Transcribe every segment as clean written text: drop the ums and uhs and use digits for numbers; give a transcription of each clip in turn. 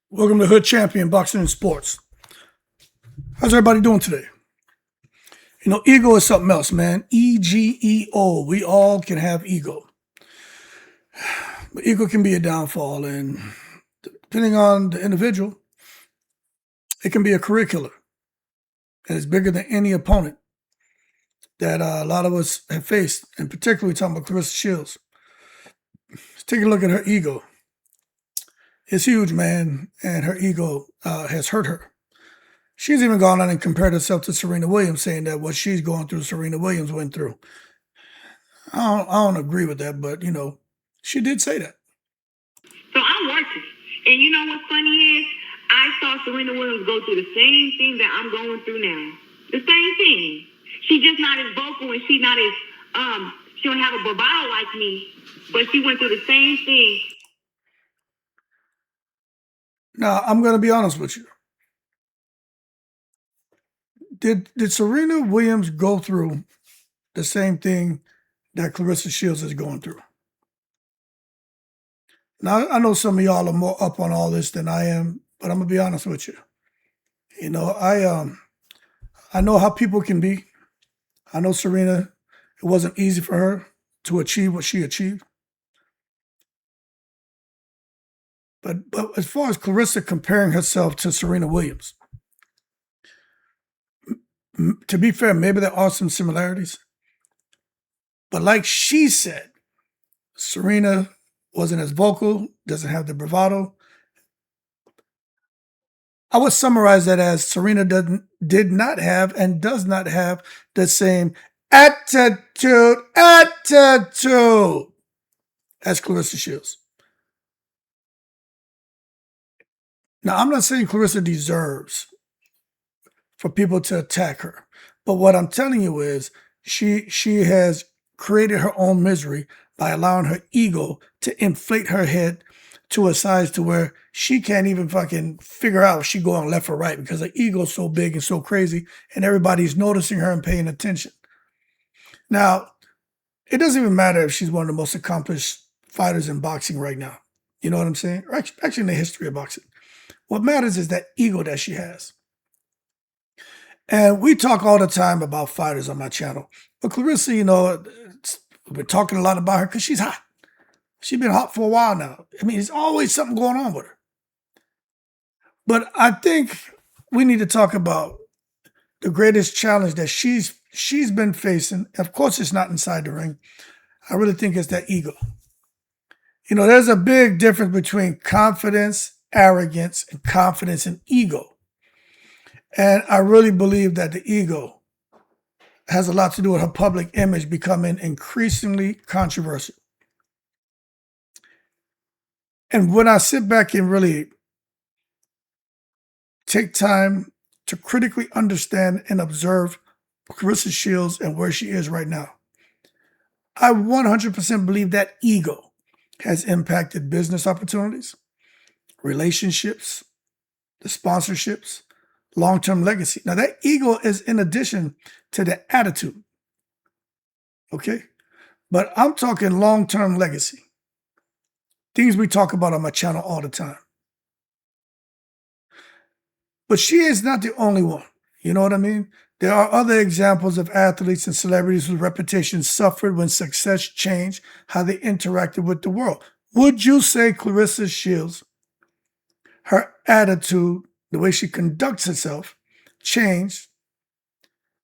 Welcome to Hood Champion Boxing and Sports. How's everybody doing today? Ego is something else, man. EGEO. We all can have ego. But ego can be a downfall, and depending on the individual, it can be a career killer. And it's bigger than any opponent that a lot of us have faced, and particularly talking about Claressa Shields. Let's take a look at her ego. It's huge, man, and her ego has hurt her. She's even gone on and compared herself to Serena Williams, saying that what she's going through, Serena Williams went through. I don't agree with that, but she did say that. So I'm working. And you know what's funny is I saw Serena Williams go through the same thing that I'm going through now. The same thing. She's just not as vocal and she's not as she don't have a bravado like me, but she went through the same thing. Now, I'm gonna be honest with you. Did Serena Williams go through the same thing that Claressa Shields is going through? Now, I know some of y'all are more up on all this than I am, but I'm gonna be honest with you. I know how people can be. I know Serena, it wasn't easy for her to achieve what she achieved. But as far as Claressa comparing herself to Serena Williams, to be fair, maybe there are some similarities. But like she said, Serena wasn't as vocal, doesn't have the bravado. I would summarize that as Serena did not have and does not have the same attitude as Claressa Shields. Now, I'm not saying Claressa deserves for people to attack her, but what I'm telling you is she has created her own misery by allowing her ego to inflate her head to a size to where she can't even fucking figure out if she's going left or right because her ego's so big and so crazy and everybody's noticing her and paying attention. Now, it doesn't even matter if she's one of the most accomplished fighters in boxing right now. You know what I'm saying? Or actually in the history of boxing. What matters is that ego that she has. And we talk all the time about fighters on my channel. But Claressa, we're talking a lot about her because she's hot. She's been hot for a while now. I mean, there's always something going on with her. But I think we need to talk about the greatest challenge that she's been facing. Of course, it's not inside the ring. I really think it's that ego. There's a big difference between confidence, arrogance, and confidence and ego. And I really believe that the ego has a lot to do with her public image becoming increasingly controversial. And when I sit back and really take time to critically understand and observe Claressa Shields and where she is right now, I 100% believe that ego has impacted business opportunities, relationships, the sponsorships, long-term legacy. Now, that ego is in addition to the attitude, okay? But I'm talking long-term legacy. Things we talk about on my channel all the time. But she is not the only one. You know what I mean? There are other examples of athletes and celebrities whose reputations suffered when success changed how they interacted with the world. Would you say Claressa Shields, her attitude, the way she conducts herself, changed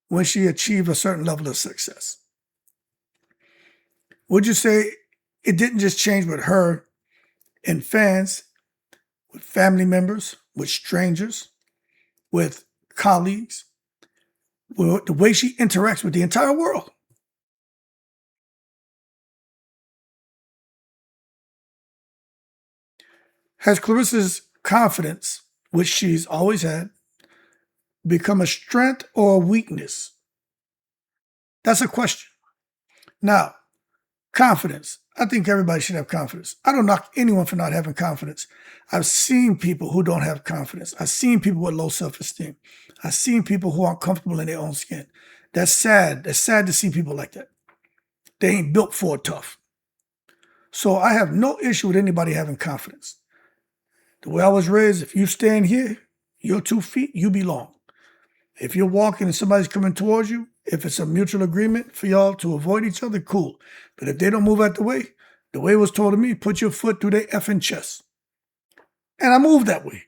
when she achieved a certain level of success? Would you say it didn't just change with her and fans, with family members, with strangers, with colleagues, with the way she interacts with the entire world? Has Claressa's confidence, which she's always had, become a strength or a weakness? That's a question. Now, confidence. I think everybody should have confidence. I don't knock anyone for not having confidence. I've seen people who don't have confidence. I've seen people with low self-esteem. I've seen people who aren't comfortable in their own skin. That's sad. It's sad to see people like that. They ain't built for it tough. So I have no issue with anybody having confidence. The way I was raised, if you stand here, your 2 feet, you belong. If you're walking and somebody's coming towards you, if it's a mutual agreement for y'all to avoid each other, cool. But if they don't move out the way it was told to me, put your foot through their effing chest. And I moved that way.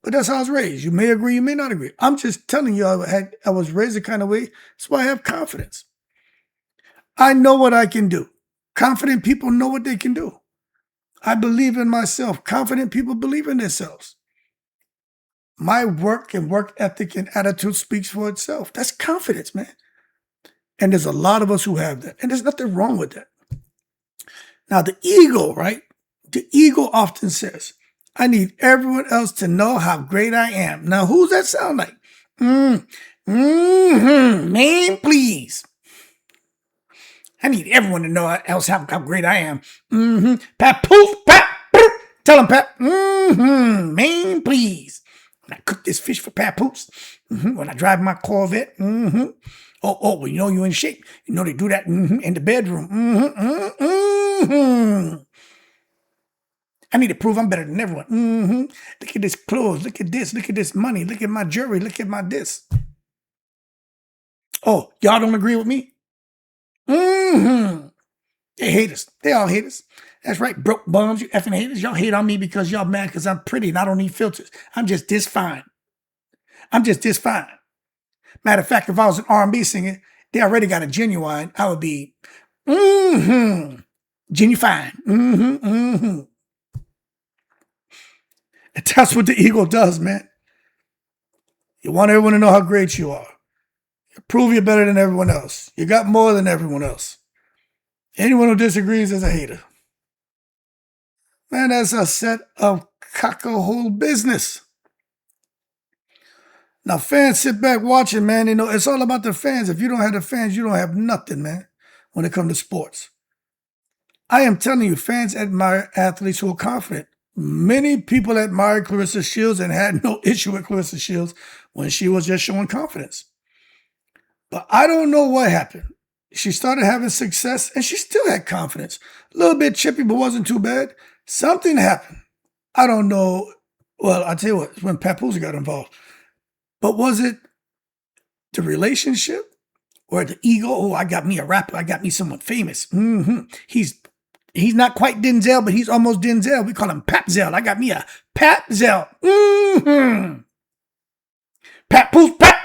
But that's how I was raised. You may agree, you may not agree. I'm just telling you, I was raised the kind of way. That's why I have confidence. I know what I can do. Confident people know what they can do. I believe in myself. Confident people believe in themselves. My work and work ethic and attitude speaks for itself. That's confidence, man. And there's a lot of us who have that. And there's nothing wrong with that. Now, the ego, right? The ego often says, I need everyone else to know how great I am. Now, who's that sound like? Man, please. I need everyone to know else how great I am. Pat, poof, pat, poof. Tell him, Pat. Man, please. When I cook this fish for Pat Poops. When I drive my Corvette. Oh, well, you know you're in shape. You know they do that in the bedroom. I need to prove I'm better than everyone. Look at this clothes. Look at this. Look at this money. Look at my jewelry. Look at my this. Oh, y'all don't agree with me? They hate us. They all hate us. That's right, broke bums, you effing haters. Y'all hate on me because y'all mad because I'm pretty and I don't need filters. I'm just this fine. I'm just this fine. Matter of fact, if I was an R&B singer, they already got a genuine. I would be, genuine. And that's what the ego does, man. You want everyone to know how great you are. You prove you're better than everyone else. You got more than everyone else. Anyone who disagrees is a hater. Man, that's a set of cock-a-hole business. Now, fans sit back watching, man. You know, it's all about the fans. If you don't have the fans, you don't have nothing, man, when it comes to sports. I am telling you, fans admire athletes who are confident. Many people admired Claressa Shields and had no issue with Claressa Shields when she was just showing confidence. But I don't know what happened. She started having success and she still had confidence. A little bit chippy, but wasn't too bad. Something happened. I don't know. Well, I'll tell you what, it's when Papoose got involved. But was it the relationship or the ego? Oh, I got me a rapper. I got me someone famous. He's not quite Denzel, but he's almost Denzel. We call him Papzel. I got me a Papzel. Papoose, Pap.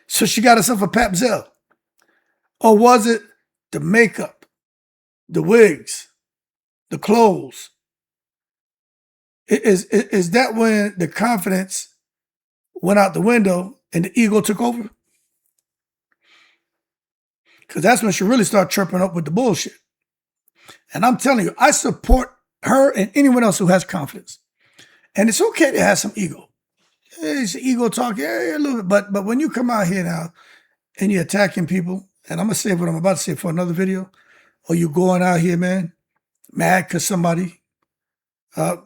So she got herself a Papzel. Or was it the makeup, the wigs, the clothes? Is that when the confidence went out the window and the ego took over? Because that's when she really started chirping up with the bullshit. And I'm telling you, I support her and anyone else who has confidence. And it's okay to have some ego. It's ego talk, yeah, a little bit. But when you come out here now and you're attacking people, and I'm going to say what I'm about to say for another video, or you going out here, man, mad because somebody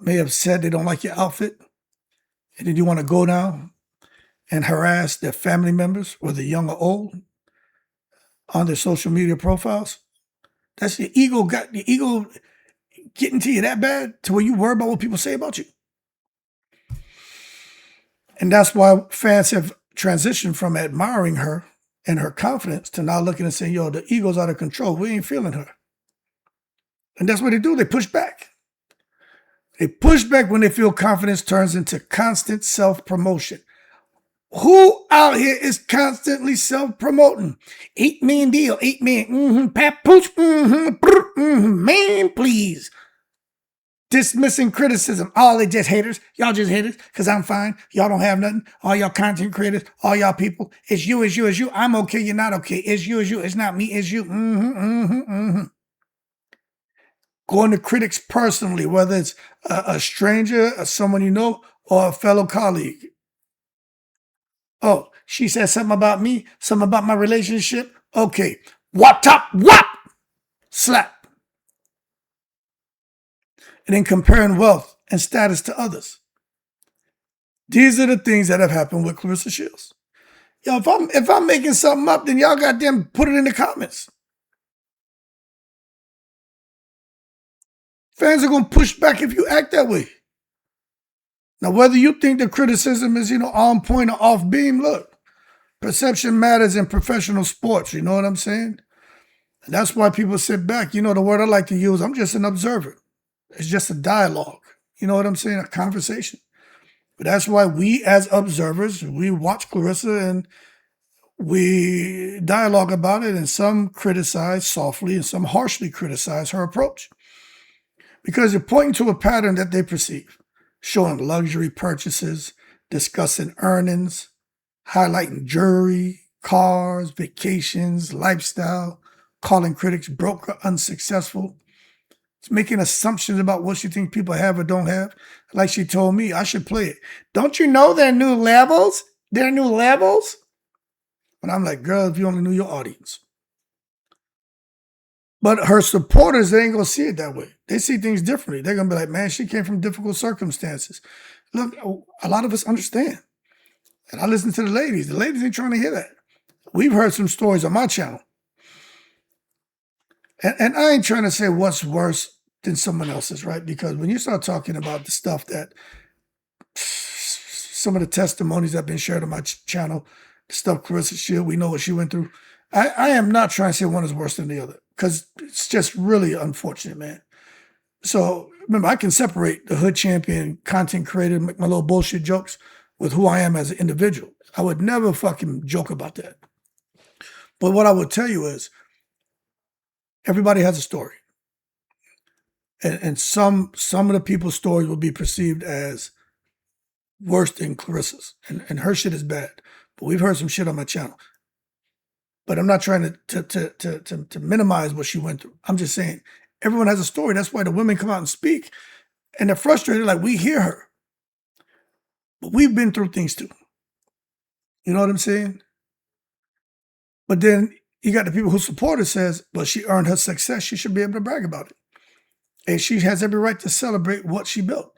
may have said they don't like your outfit, and then you want to go now and harass their family members, whether young or old, on their social media profiles. That's your ego. Got your ego getting to you that bad to where you worry about what people say about you. And that's why fans have transitioned from admiring her and her confidence to now looking and saying, yo, the ego's out of control. We ain't feeling her. And that's what they do. They push back. They push back when they feel confidence turns into constant self-promotion. Who out here is constantly self-promoting? 8 million deal, 8 million, Papoose, man, please. Dismissing criticism. All they just haters. Y'all just haters because I'm fine. Y'all don't have nothing. All y'all content creators, all y'all people. It's you, it's you, it's you. I'm okay, you're not okay. It's you, it's you. It's not me, it's you. Going to critics personally, whether it's a stranger, someone you know, or a fellow colleague. Oh, she said something about me, something about my relationship. Okay. Wop top, wop! Slap. And then comparing wealth and status to others. These are the things that have happened with Claressa Shields. Yo, if I'm making something up, then y'all goddamn put it in the comments. Fans are going to push back if you act that way. Now, whether you think the criticism is, on point or off beam, look, perception matters in professional sports. You know what I'm saying? And that's why people sit back. The word I like to use, I'm just an observer. It's just a dialogue. You know what I'm saying? A conversation. But that's why we as observers, we watch Claressa and we dialogue about it, and some criticize softly and some harshly criticize her approach. Because you're pointing to a pattern that they perceive, showing luxury purchases, discussing earnings, highlighting jewelry, cars, vacations, lifestyle, calling critics broke or unsuccessful. It's making assumptions about what she thinks people have or don't have. Like she told me, I should play it. Don't you know they're new levels? They're new levels? And I'm like, girl, if you only knew your audience. But her supporters, they ain't going to see it that way. They see things differently. They're going to be like, man, she came from difficult circumstances. Look, a lot of us understand. And I listen to the ladies. The ladies ain't trying to hear that. We've heard some stories on my channel. And I ain't trying to say what's worse than someone else's, right? Because when you start talking about the stuff that some of the testimonies that have been shared on my channel, the stuff Claressa shared, we know what she went through. I am not trying to say one is worse than the other, because it's just really unfortunate, man. So remember, I can separate the hood champion, content creator, make my little bullshit jokes with who I am as an individual. I would never fucking joke about that. But what I would tell you is, everybody has a story. And some of the people's stories will be perceived as worse than Claressa's. And her shit is bad. But we've heard some shit on my channel. But I'm not trying to minimize what she went through. I'm just saying, everyone has a story. That's why the women come out and speak. And they're frustrated, like, we hear her. But we've been through things too. You know what I'm saying? But then you got the people who support her says, well, she earned her success. She should be able to brag about it. And she has every right to celebrate what she built.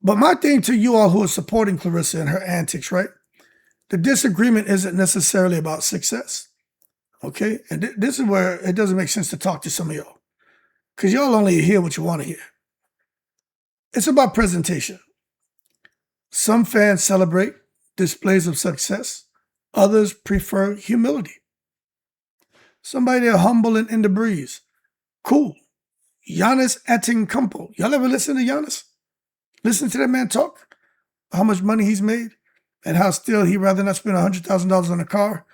But my thing to you all who are supporting Claressa and her antics, right? The disagreement isn't necessarily about success. Okay? And this is where it doesn't make sense to talk to some of y'all. Because y'all only hear what you want to hear. It's about presentation. Some fans celebrate displays of success. Others prefer humility. Somebody they're humble and in the breeze. Cool. Giannis Antetokounmpo. Y'all ever listen to Giannis? Listen to that man talk? How much money he's made? And how still he'd rather not spend $100,000 on a car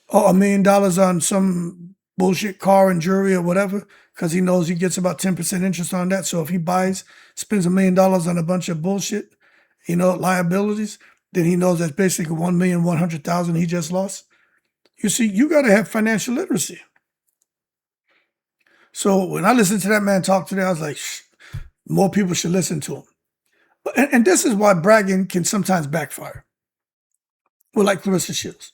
or $1 million on some bullshit car and jewelry or whatever, because he knows he gets about 10% interest on that. So if he spends $1 million on a bunch of bullshit, liabilities, then he knows that's basically $1,100,000 he just lost. You see, you got to have financial literacy. So when I listened to that man talk today, I was like, more people should listen to him. And this is why bragging can sometimes backfire. Well, like Claressa Shields.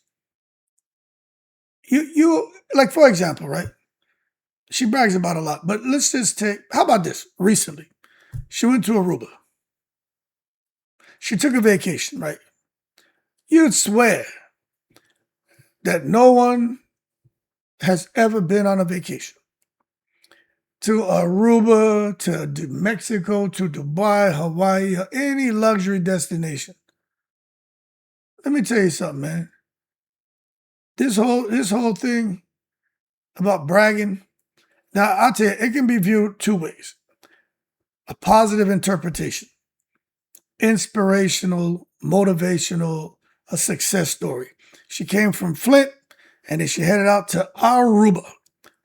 You like, for example, right? She brags about a lot, but let's just how about this? Recently, she went to Aruba. She took a vacation, right? You'd swear that no one has ever been on a vacation to Aruba, to Mexico, to Dubai, Hawaii, or any luxury destination. Let me tell you something, man. This whole thing about bragging, now I'll tell you, it can be viewed two ways. A positive interpretation, inspirational, motivational, a success story. She came from Flint, and then she headed out to Aruba.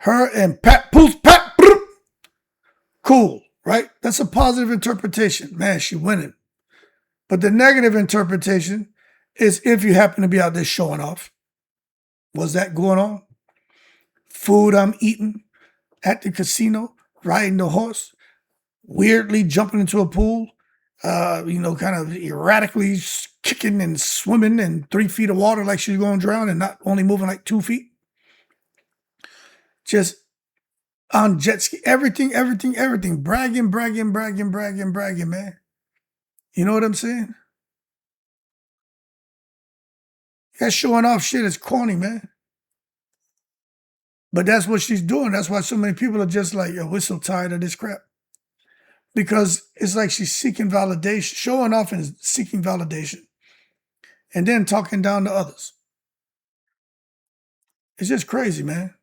Her and Pat. Cool, right? That's a positive interpretation. Man, she winning. But the negative interpretation is if you happen to be out there showing off. Was that going on? Food I'm eating at the casino, riding the horse, weirdly jumping into a pool, kind of erratically kicking and swimming in 3 feet of water like she's going to drown and not only moving like 2 feet. Just on jet ski, everything. Bragging, man. You know what I'm saying? That showing off shit is corny, man. But that's what she's doing. That's why so many people are just like, yo, we're so tired of this crap. Because it's like she's seeking validation, showing off and seeking validation, and then talking down to others. It's just crazy, man.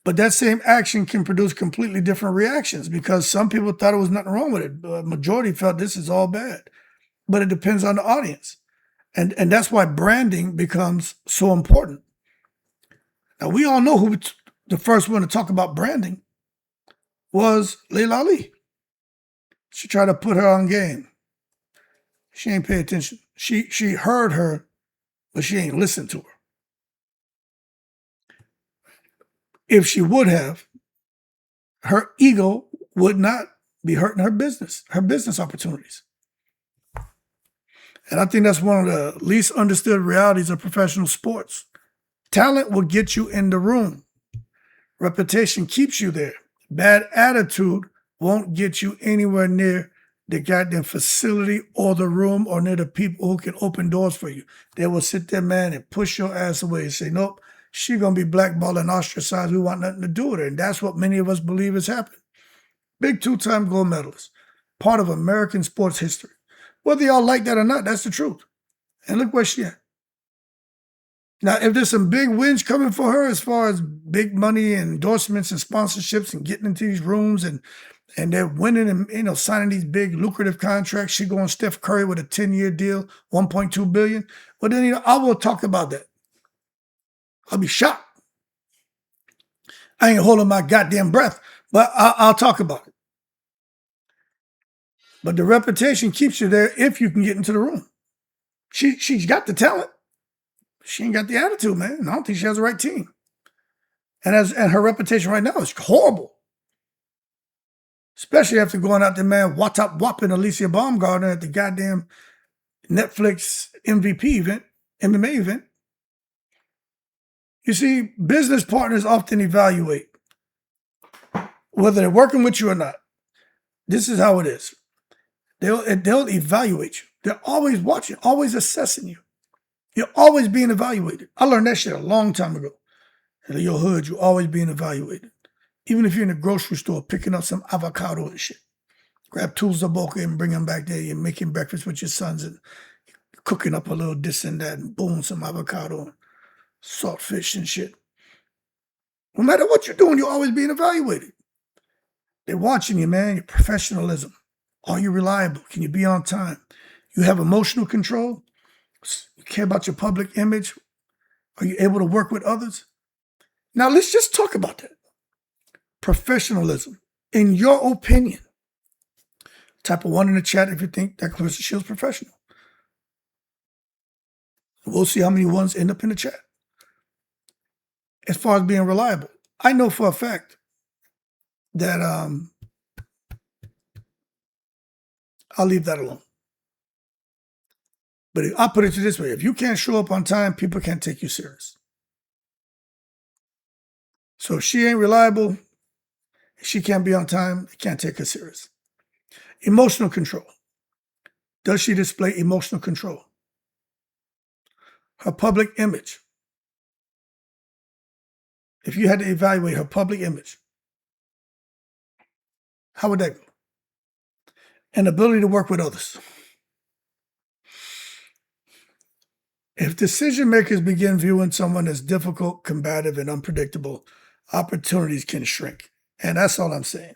But that same action can produce completely different reactions because some people thought it was nothing wrong with it. The majority felt this is all bad. But it depends on the audience. And that's why branding becomes so important. Now, we all know who the first one to talk about branding was Layla Ali. She tried to put her on game. She ain't pay attention. She heard her, but she ain't listened to her. If she would have, her ego would not be hurting her business opportunities. And I think that's one of the least understood realities of professional sports. Talent will get you in the room. Reputation keeps you there. Bad attitude won't get you anywhere near the goddamn facility or the room or near the people who can open doors for you. They will sit there, man, and push your ass away and say, nope, she's going to be blackballed and ostracized. We want nothing to do with her. And that's what many of us believe has happened. Big 2-time gold medalist, part of American sports history. Whether y'all like that or not, that's the truth. And look where she at. Now, if there's some big wins coming for her as far as big money and endorsements and sponsorships and getting into these rooms and they're winning and signing these big lucrative contracts, she going Steph Curry with a 10-year deal, $1.2 billion. Well, then I will talk about that. I'll be shocked. I ain't holding my goddamn breath, but I'll talk about it. But the reputation keeps you there if you can get into the room. She's got the talent. She ain't got the attitude, man. I don't think she has the right team. And her reputation right now is horrible. Especially after going out there, man, whopping Alicia Baumgartner at the goddamn Netflix MVP event, MMA event. You see, business partners often evaluate whether they're working with you or not. This is how it is. They'll evaluate you. They're always watching, always assessing you. You're always being evaluated. I learned that shit a long time ago. In your hood, you're always being evaluated. Even if you're in the grocery store picking up some avocado and shit. Grab tools of boca and bring them back there. You're making breakfast with your sons and cooking up a little this and that and boom, some avocado and saltfish and shit. No matter what you're doing, you're always being evaluated. They're watching you, man. Your professionalism. Are you reliable? Can you be on time? You have emotional control? You care about your public image? Are you able to work with others? Now, let's just talk about that. Professionalism. In your opinion, type a 1 in the chat if you think that Claressa Shields professional. We'll see how many ones end up in the chat. As far as being reliable, I know for a fact that I'll leave that alone. But I'll put it this way. If you can't show up on time, people can't take you serious. So if she ain't reliable, if she can't be on time, they can't take her serious. Emotional control. Does she display emotional control? Her public image. If you had to evaluate her public image, how would that go? And ability to work with others. If decision makers begin viewing someone as difficult, combative, and unpredictable, opportunities can shrink. And that's all I'm saying.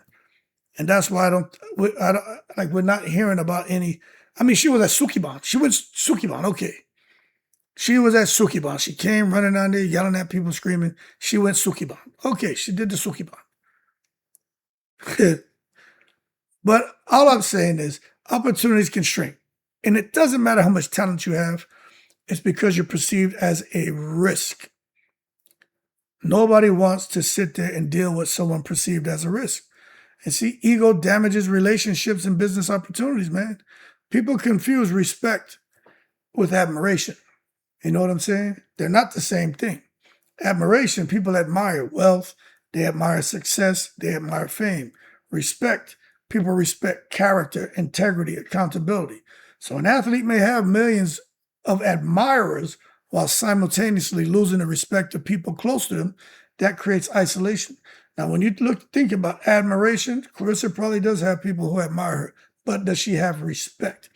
And that's why we're not hearing about any. I mean, she was at Sukiban. She went Sukiban, okay. She was at Sukiban. She came running down there, yelling at people, screaming. She went Sukiban. Okay, she did the Sukiban. But all I'm saying is opportunities can shrink. And it doesn't matter how much talent you have. It's because you're perceived as a risk. Nobody wants to sit there and deal with someone perceived as a risk. And see, ego damages relationships and business opportunities, man. People confuse respect with admiration. You know what I'm saying? They're not the same thing. Admiration, people admire wealth. They admire success. They admire fame. Respect, people respect character, integrity, accountability. So an athlete may have millions of admirers while simultaneously losing the respect of people close to them that creates isolation. Now, when you think about admiration, Claressa probably does have people who admire her, but does she have respect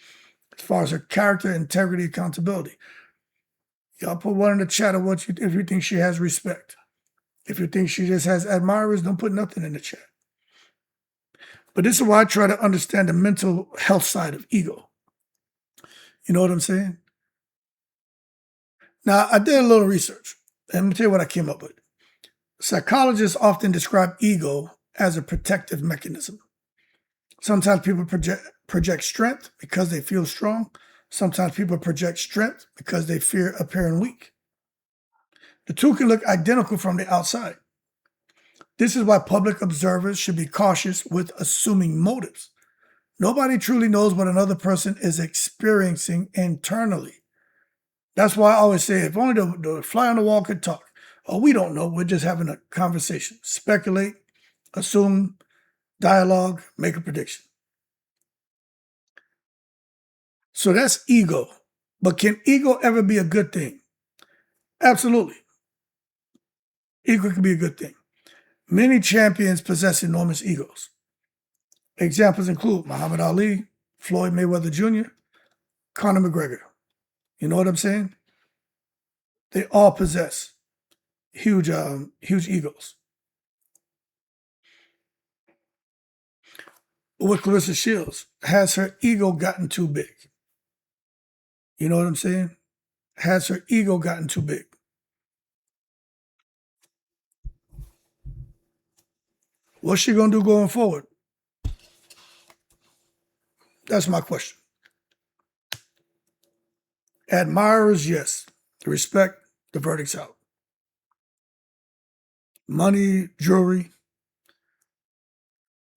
as far as her character, integrity, accountability? Y'all put one in the chat of if you think she has respect. If you think she just has admirers, don't put nothing in the chat. But this is why I try to understand the mental health side of ego. You know what I'm saying? Now, I did a little research, and let me tell you what I came up with. Psychologists often describe ego as a protective mechanism. Sometimes people project strength because they feel strong. Sometimes people project strength because they fear appearing weak. The two can look identical from the outside. This is why public observers should be cautious with assuming motives. Nobody truly knows what another person is experiencing internally. That's why I always say, if only the fly on the wall could talk. Oh, we don't know. We're just having a conversation. Speculate, assume, dialogue, make a prediction. So that's ego. But can ego ever be a good thing? Absolutely. Ego can be a good thing. Many champions possess enormous egos. Examples include Muhammad Ali, Floyd Mayweather Jr., Conor McGregor. You know what I'm saying? They all possess huge egos. But with Claressa Shields, has her ego gotten too big? You know what I'm saying? Has her ego gotten too big? What's she going to do going forward? That's my question. Admirers, yes. The respect, the verdict's out. Money, jewelry,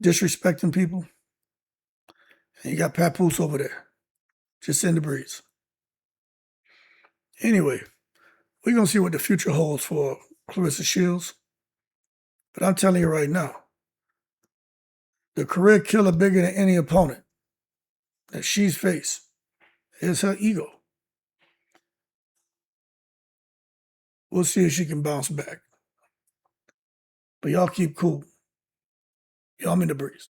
disrespecting people. And you got Papoose over there, just in the breeze. Anyway, we're going to see what the future holds for Claressa Shields. But I'm telling you right now, the career killer bigger than any opponent that she's faced is her ego. We'll see if she can bounce back. But y'all keep cool. Y'all in the breeze.